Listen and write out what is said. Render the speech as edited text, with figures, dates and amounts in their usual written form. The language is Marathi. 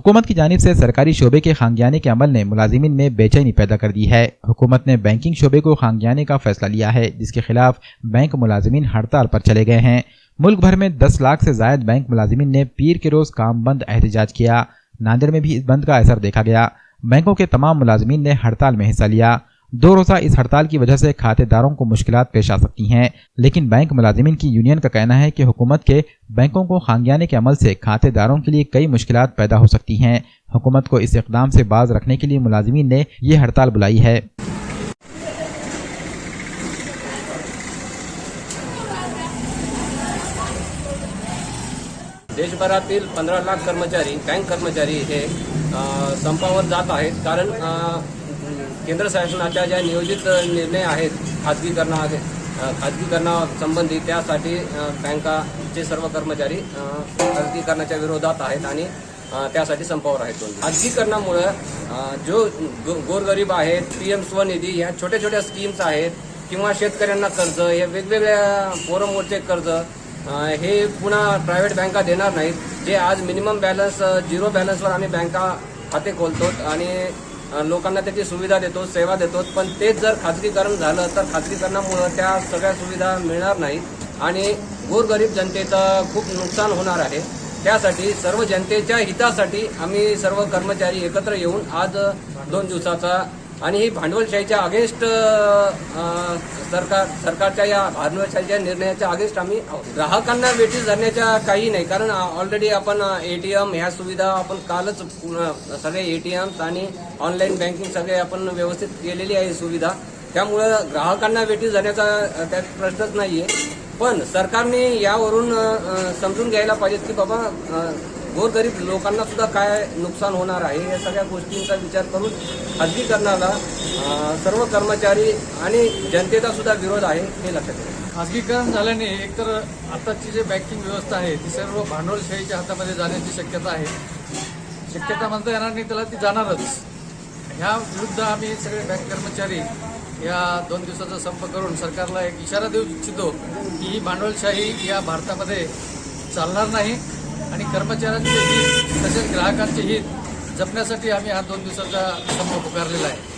हुकूमत की जानिब से सरकारी शोबे के खांगियाने के अमल ने मुलाजिमीन में बेचैनी पैदा कर दी है। हुकूमत ने बैंकिंग शोबे को खांगियाने का फैसला लिया है, जिसके खिलाफ बैंक मुलाजिमीन हड़ताल पर चले गए हैं। मुल्क भर में 10 लाख से जायद बैंक मुलाजिमीन ने पीर के रोज काम बंद एहतजाज किया। नांदेड़ में भी इस बंद का असर देखा गया। बैंकों के तमाम मुलाजिमीन ने हड़ताल में हिस्सा लिया। 2 रोज़ा इस हड़ताल की वजह से खातेदारों को मुश्किलात पेश आ सकती हैं, लेकिन बैंक मुलाजिमीन की यूनियन का कहना है कि हुकूमत के बैंकों को खांगियाने के अमल से खातेदारों के लिए कई मुश्किलात पैदा हो सकती हैं। हुकूमत को इस इक़दाम से बाज रखने के लिए मुलाजिमीन ने ये हड़ताल बुलाई है। देशभरातील 15 लाख कर्मचारी बँक कर्मचारी हे संपावर जात आहेत। कारण केंद्र शासनाच्या ज्या नियोजित निर्णय आहेत खाजगीकरणासंबंधी, त्यासाठी बँकाचे सर्व कर्मचारी खाजगीकरणाच्या विरोधात आहेत आणि त्यासाठी संपावर आहेत। खाजगीकरणामुळे जो गोरगरीब आहेत, PM स्वनिधी ह्या छोट्या छोट्या स्कीम्स आहेत किंवा शेतकऱ्यांना कर्ज, हे वेगवेगळ्या पोरमोरचे कर्ज हे पुन्हा प्रायव्हेट बँका देणार नाहीत। जे आज मिनिमम बॅलन्स, झिरो बॅलन्सवर आम्ही बँका खाते खोलतो आणि लोकांना त्याची सुविधा देतो, सेवा देतो, पण तेच जर खाजगीकरण झालं तर खाजगीकरणामुळे त्या सगळ्या सुविधा मिळणार नाहीत आणि गोरगरीब जनतेचं खूप नुकसान होणार आहे। त्यासाठी सर्व जनतेच्या हितासाठी आम्ही सर्व कर्मचारी एकत्र येऊन आज 2 दिवसाचा आणि ही भांडवलशाहीच्या अगेन्स्ट सरकारच्या या भांडवलशाहीच्या निर्णयाच्या अगेन्स्ट आम्ही ग्राहकांना वेठीस धरण्याच्या काही नाही। कारण ऑलरेडी आपण ATM ह्या सुविधा आपण कालच सगळे ATMs आणि ऑनलाईन बँकिंग सगळे आपण व्यवस्थित केलेली आहे सुविधा। त्यामुळे ग्राहकांना वेठीस धरण्याचा त्यात प्रश्नच नाहीये। पण सरकारने यावरून समजून घ्यायला पाहिजे की बाबा गोरगरीब लोकांना सुद्धा काय नुकसान होणार आहे, या सगळ्या गोष्टींचा विचार करून खाजगीकरणाला सर्व कर्मचारी आणि जनतेचा सुद्धा विरोध आहे हे लक्षात घ्या। खाजगीकरण झाल्याने एकतर आताची जी बँकिंग व्यवस्था आहे ती सर्व भांडवलशाहीच्या हातामध्ये जाण्याची शक्यता आहे। शक्यता म्हणता येणार नाही, त्याला ती जाणारच। ह्या विरुद्ध आम्ही सगळे बँक कर्मचारी या 2 दिवसाचा संप करून सरकारला एक इशारा देऊ इच्छितो की ही भांडवलशाही या भारतामध्ये चालणार नाही आणि कर्मचाऱ्यांचे हित तसेच ग्राहकांचे हित जपण्यासाठी आम्ही हा 2 दिवसाचा संप पुकारलेला आहे।